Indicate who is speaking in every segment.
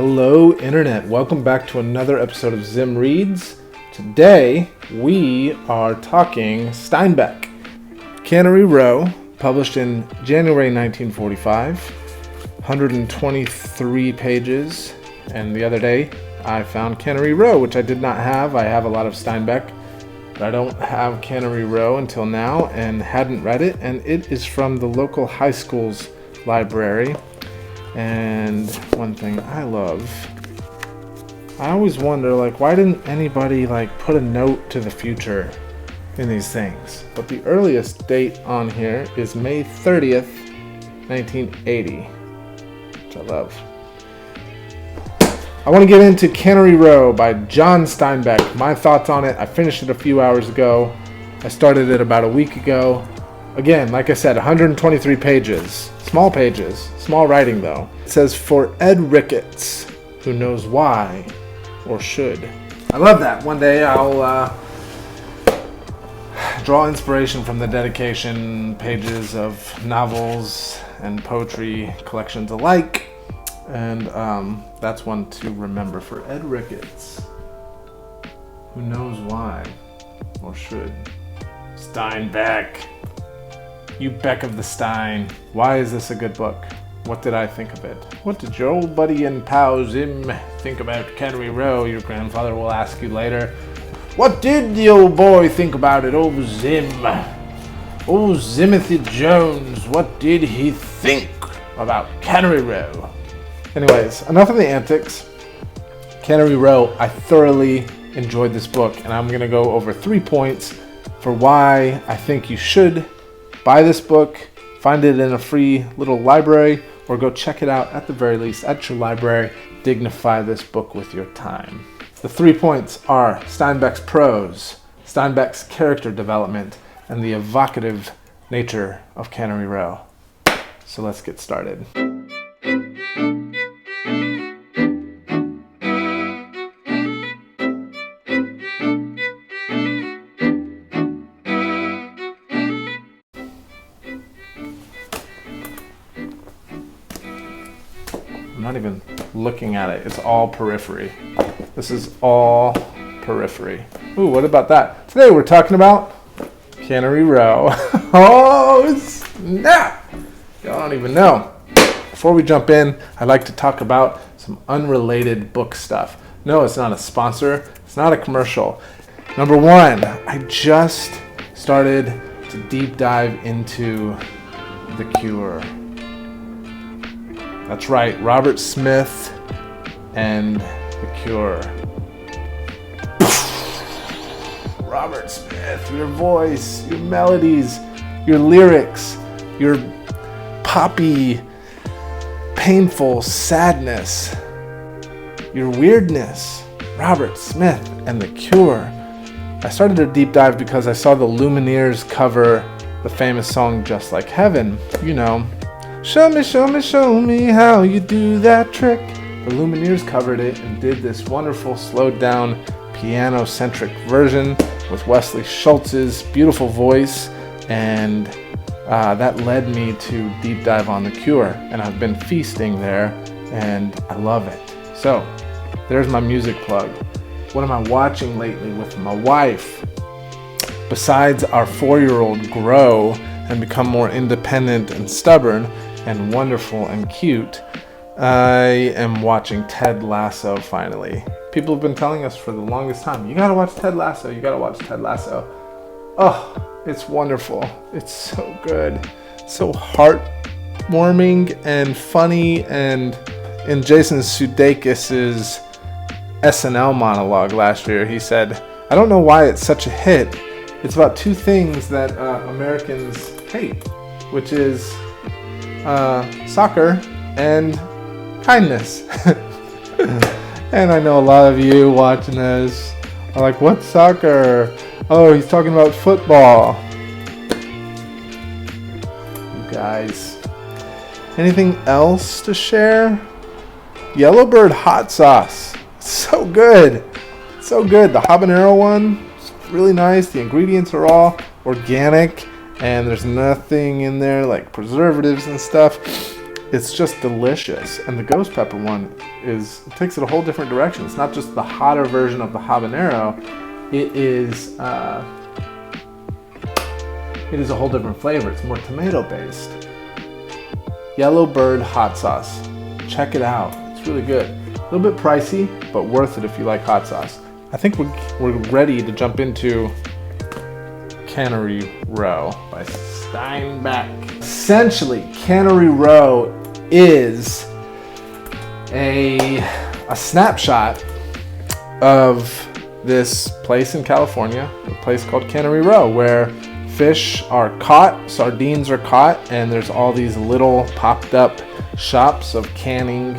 Speaker 1: Hello Internet, welcome back to another episode of Zim Reads. Today we are talking Steinbeck. Cannery Row, published in January 1945, 123 pages, and the other day I found Cannery Row, which I did not have. I have a lot of Steinbeck, but I don't have Cannery Row until now and hadn't read it, and it is from the local high school's library. And one thing I love, I always wonder, why didn't anybody put a note to the future in these things? But the earliest date on here is May 30th, 1980, which I love. I want to get into Cannery Row by John Steinbeck. My thoughts on it: I finished it a few hours ago. I started it about a week ago. Again, like I said, 123 pages. Small writing though. It says, for Ed Ricketts, who knows why or should. I love that. One day I'll draw inspiration from the dedication pages of novels and poetry collections alike. And that's one to remember for Ed Ricketts, who knows why or should. Steinbeck. You Beck of the Stein. Why is this a good book? What did I think of it? What did your old buddy and pal Zim think about Cannery Row? Your grandfather will ask you later. What did the old boy think about it? Oh, Zim. Oh, Zimothy Jones. What did he think about Cannery Row? Anyways, enough of the antics. Cannery Row, I thoroughly enjoyed this book, and I'm going to go over 3 points for why I think you should buy this book, find it in a free little library, or go check it out at the very least at your library. Dignify this book with your time. The 3 points are Steinbeck's prose, Steinbeck's character development, and the evocative nature of Cannery Row. So let's get started. I'm not even looking at it. It's all periphery. This is all periphery. Ooh, what about that? Today we're talking about Cannery Row. Oh, snap! Y'all don't even know. Before we jump in, I'd like to talk about some unrelated book stuff. No, it's not a sponsor. It's not a commercial. Number one, I just started to deep dive into The Cure. That's right, Robert Smith and The Cure. Robert Smith, your voice, your melodies, your lyrics, your poppy, painful sadness, your weirdness. Robert Smith and The Cure. I started a deep dive because I saw the Lumineers cover the famous song Just Like Heaven. You know, show me how you do that trick. The Lumineers covered it and did this wonderful slowed down piano-centric version with Wesley Schultz's beautiful voice, and that led me to deep dive on The Cure, and I've been feasting there and I love it. So there's my music plug. What am I watching lately with my wife? Besides our 4-year-old grow and become more independent and stubborn and wonderful and cute, I am watching Ted Lasso finally. People have been telling us for the longest time, you gotta watch Ted Lasso, you gotta watch Ted Lasso. Oh, it's wonderful. It's so good. So heartwarming and funny, and in Jason Sudeikis' SNL monologue last year, he said, I don't know why it's such a hit. It's about two things that Americans hate, which is soccer and kindness. And I know a lot of you watching this are like, what's soccer? Oh, he's talking about football. You guys, anything else to share? Yellowbird hot sauce. So good. So good. The habanero one, really nice. The ingredients are all organic and there's nothing in there like preservatives and stuff. it's just delicious. And the ghost pepper one it takes it a whole different direction. It's not just the hotter version of the habanero. It is a whole different flavor. It's more tomato based. Yellow Bird hot sauce. Check it out. It's really good. A little bit pricey, but worth it if you like hot sauce. I think we're ready to jump into Cannery Row by Steinbeck. Essentially, Cannery Row is a snapshot of this place in California, a place called Cannery Row, where fish are caught, sardines are caught, and there's all these little popped up shops of canning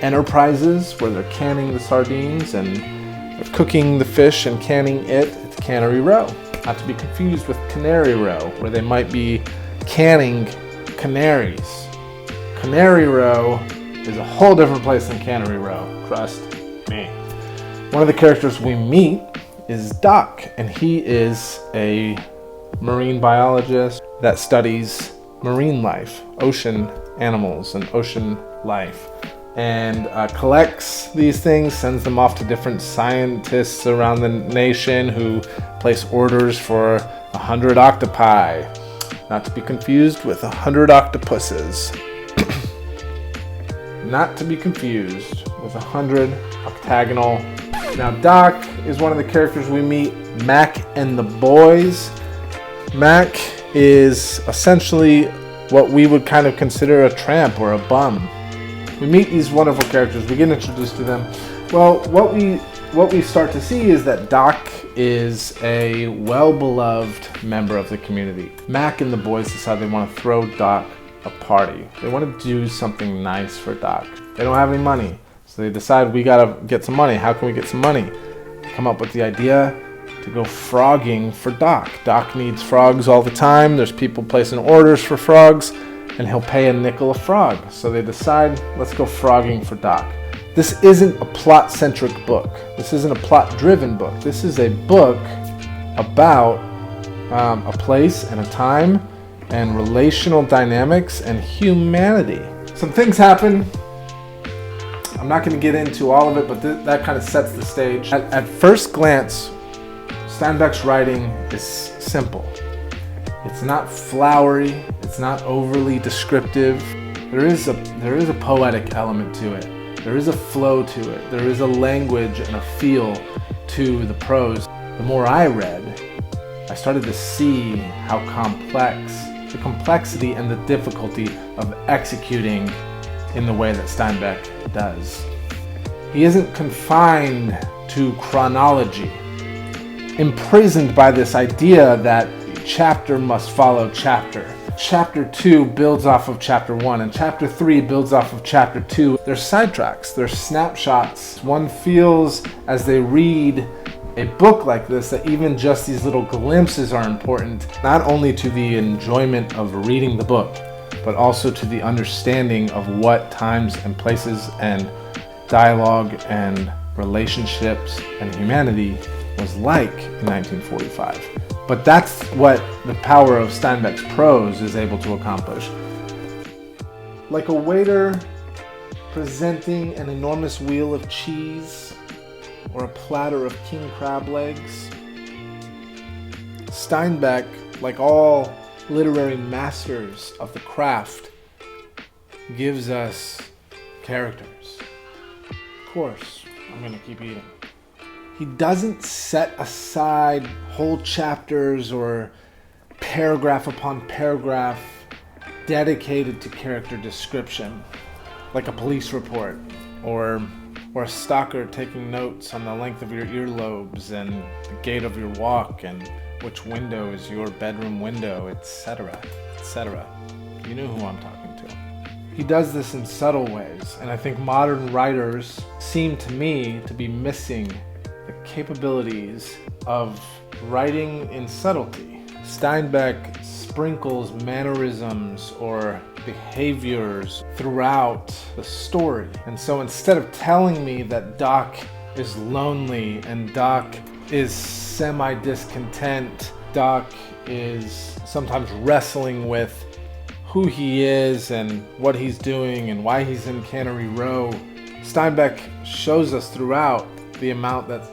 Speaker 1: enterprises where they're canning the sardines and they're cooking the fish and canning it. It's Cannery Row. Not to be confused with Cannery Row, where they might be canning canaries. Cannery Row is a whole different place than Cannery Row, trust me. One of the characters we meet is Doc, and he is a marine biologist that studies marine life, ocean animals and ocean life, and collects these things, sends them off to different scientists around the nation who place orders for 100 octopi, not to be confused with 100 octopuses. Not to be confused with 100 octagonal. Now Doc is one of the characters we meet, Mac and the boys. Mac is essentially what we would kind of consider a tramp or a bum. We meet these wonderful characters, we get introduced to them. Well, what we start to see is that Doc is a well-beloved member of the community. Mac and the boys decide they want to throw Doc a party. They want to do something nice for Doc. They don't have any money, so they decide we gotta get some money. How can we get some money? They come up with the idea to go frogging for Doc. Doc needs frogs all the time. There's people placing orders for frogs, and he'll pay a nickel a frog. So they decide, let's go frogging for Doc. This isn't a plot-centric book. This isn't a plot-driven book. This is a book about a place and a time and relational dynamics and humanity. Some things happen. I'm not going to get into all of it, but that kind of sets the stage. At first glance, Steinbeck's writing is simple. It's not flowery. It's not overly descriptive. There is a poetic element to it. There is a flow to it. There is a language and a feel to the prose. The more I read, I started to see how complex, the complexity and the difficulty of executing in the way that Steinbeck does. He isn't confined to chronology, imprisoned by this idea that chapter must follow chapter. Chapter 2 builds off of chapter 1, and chapter 3 builds off of chapter 2. There's sidetracks, there's snapshots. One feels as they read a book like this that even just these little glimpses are important, not only to the enjoyment of reading the book, but also to the understanding of what times and places and dialogue and relationships and humanity was like in 1945. But that's what the power of Steinbeck's prose is able to accomplish. Like a waiter presenting an enormous wheel of cheese or a platter of king crab legs, Steinbeck, like all literary masters of the craft, gives us characters. Of course, I'm going to keep eating. He doesn't set aside whole chapters or paragraph upon paragraph dedicated to character description, like a police report or a stalker taking notes on the length of your earlobes and the gait of your walk and which window is your bedroom window, etc., etc. You know who I'm talking to. He does this in subtle ways, and I think modern writers seem to me to be missing the capabilities of writing in subtlety. Steinbeck sprinkles mannerisms or behaviors throughout the story. And so instead of telling me that Doc is lonely and Doc is semi-discontent, Doc is sometimes wrestling with who he is and what he's doing and why he's in Cannery Row, Steinbeck shows us throughout the amount that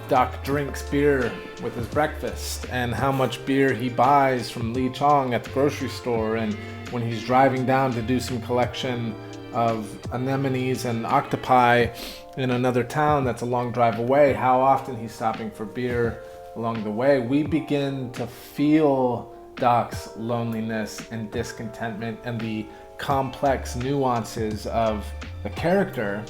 Speaker 1: Doc drinks beer with his breakfast and how much beer he buys from Lee Chong at the grocery store, and when he's driving down to do some collection of anemones and octopi in another town that's a long drive away, how often he's stopping for beer along the way. We begin to feel Doc's loneliness and discontentment and the complex nuances of the character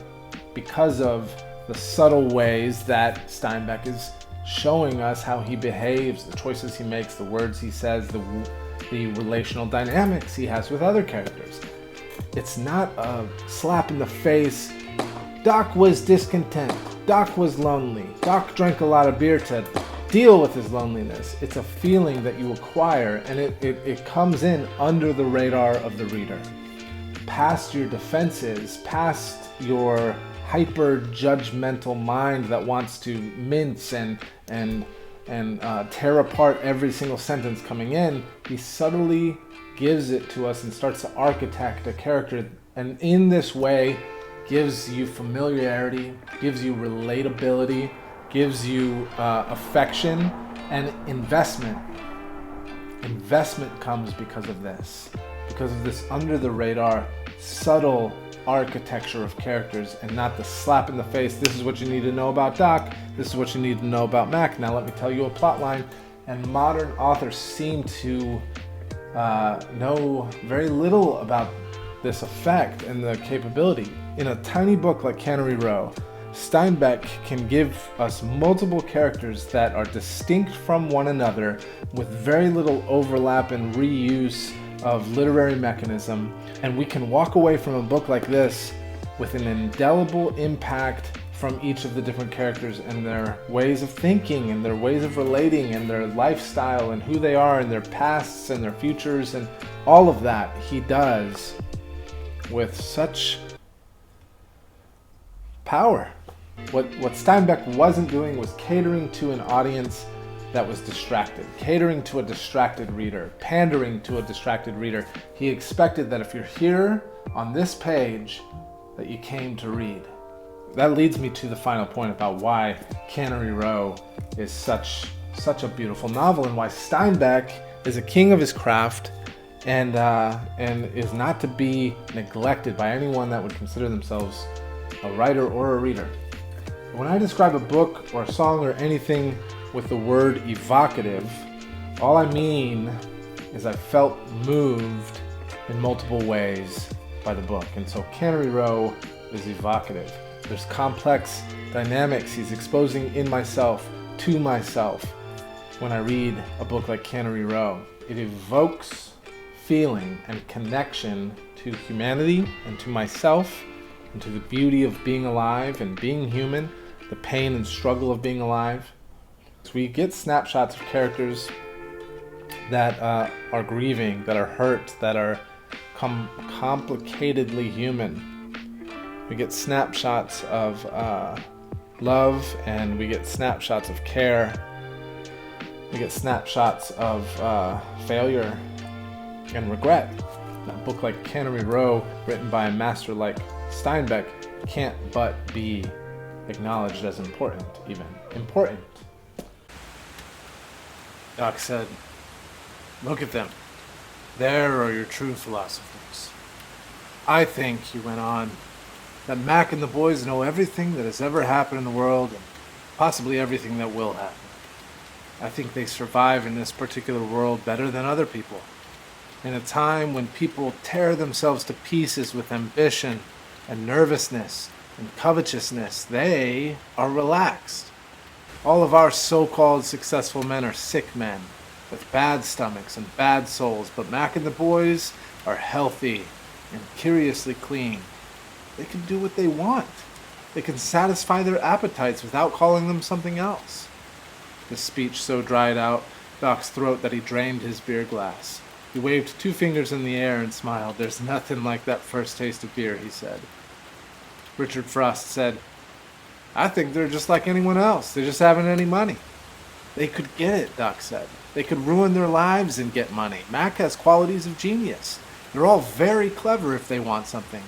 Speaker 1: because of the subtle ways that Steinbeck is showing us how he behaves, the choices he makes, the words he says, the relational dynamics he has with other characters. It's not a slap in the face. Doc was discontent. Doc was lonely. Doc drank a lot of beer to deal with his loneliness. It's a feeling that you acquire, and it comes in under the radar of the reader. Past your defenses, past your hyper-judgmental mind that wants to mince and tear apart every single sentence coming in, he subtly gives it to us and starts to architect a character, and in this way gives you familiarity, gives you relatability, gives you affection and investment. Investment comes because of this under the radar, subtle architecture of characters, and not the slap in the face, this is what you need to know about Doc, this is what you need to know about Mac, now let me tell you a plot line. And modern authors seem to know very little about this effect and the capability. In a tiny book like Cannery Row, Steinbeck can give us multiple characters that are distinct from one another with very little overlap and reuse of literary mechanism, and we can walk away from a book like this with an indelible impact from each of the different characters and their ways of thinking and their ways of relating and their lifestyle and who they are and their pasts and their futures, and all of that he does with such power. What Steinbeck wasn't doing was catering to an audience that was distracted, catering to a distracted reader, pandering to a distracted reader. He expected that if you're here on this page, that you came to read. That leads me to the final point about why Cannery Row is such a beautiful novel, and why Steinbeck is a king of his craft and is not to be neglected by anyone that would consider themselves a writer or a reader. When I describe a book or a song or anything with the word evocative, all I mean is I felt moved in multiple ways by the book. And so Cannery Row is evocative. There's complex dynamics he's exposing in myself, to myself, when I read a book like Cannery Row. It evokes feeling and connection to humanity and to myself and to the beauty of being alive and being human, the pain and struggle of being alive. So we get snapshots of characters that are grieving, that are hurt, that are complicatedly human. We get snapshots of love, and we get snapshots of care. We get snapshots of failure and regret. A book like Cannery Row, written by a master like Steinbeck, can't but be acknowledged as important, even. Important. Doc said, "Look at them. There are your true philosophers. I think," he went on, "that Mac and the boys know everything that has ever happened in the world, and possibly everything that will happen. I think they survive in this particular world better than other people. In a time when people tear themselves to pieces with ambition and nervousness and covetousness, they are relaxed. All of our so-called successful men are sick men with bad stomachs and bad souls, but Mac and the boys are healthy and curiously clean. They can do what they want. They can satisfy their appetites without calling them something else." His speech so dried out Doc's throat that he drained his beer glass. He waved 2 fingers in the air and smiled. "There's nothing like that first taste of beer," he said. Richard Frost said, "I think they're just like anyone else. They just haven't any money." "They could get it," Doc said. They could ruin their lives and get money. Mac has qualities of genius. They're all very clever if they want something.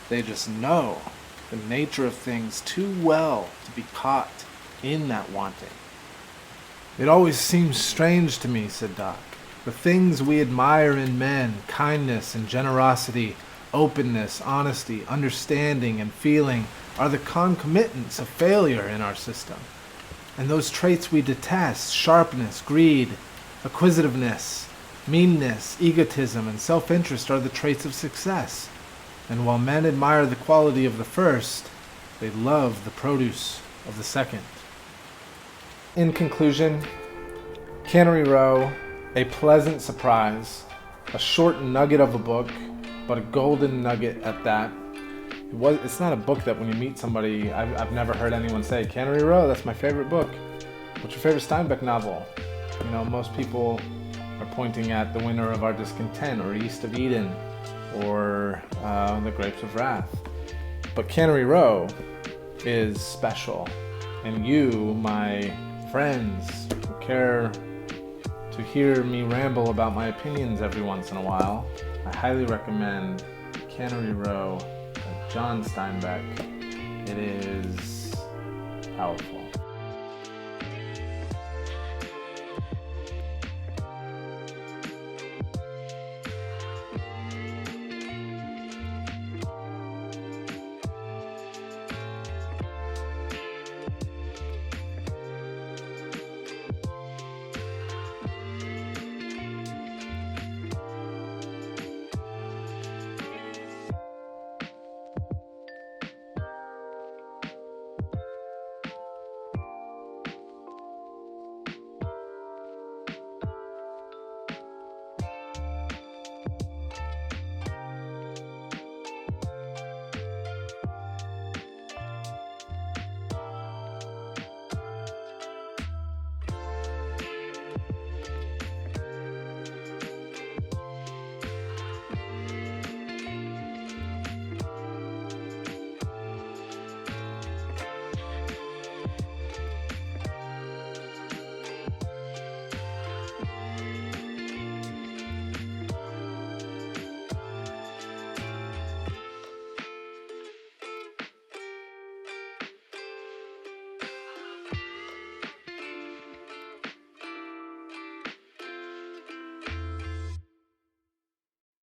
Speaker 1: They just know the nature of things too well to be caught in that wanting. It always seems strange to me, said Doc. The things we admire in men, kindness and generosity, openness, honesty, understanding, and feeling, are the concomitants of failure in our system. And those traits we detest, sharpness, greed, acquisitiveness, meanness, egotism, and self-interest, are the traits of success. And while men admire the quality of the first, they love the produce of the second. In conclusion, Cannery Row, a pleasant surprise, a short nugget of a book, but a golden nugget at that. It's not a book that when you meet somebody, I've never heard anyone say, Cannery Row, that's my favorite book. What's your favorite Steinbeck novel? You know, most people are pointing at The Winter of Our Discontent, or East of Eden, or The Grapes of Wrath. But Cannery Row is special. And you, my friends who care to hear me ramble about my opinions every once in a while, I highly recommend Cannery Row by John Steinbeck. It is powerful.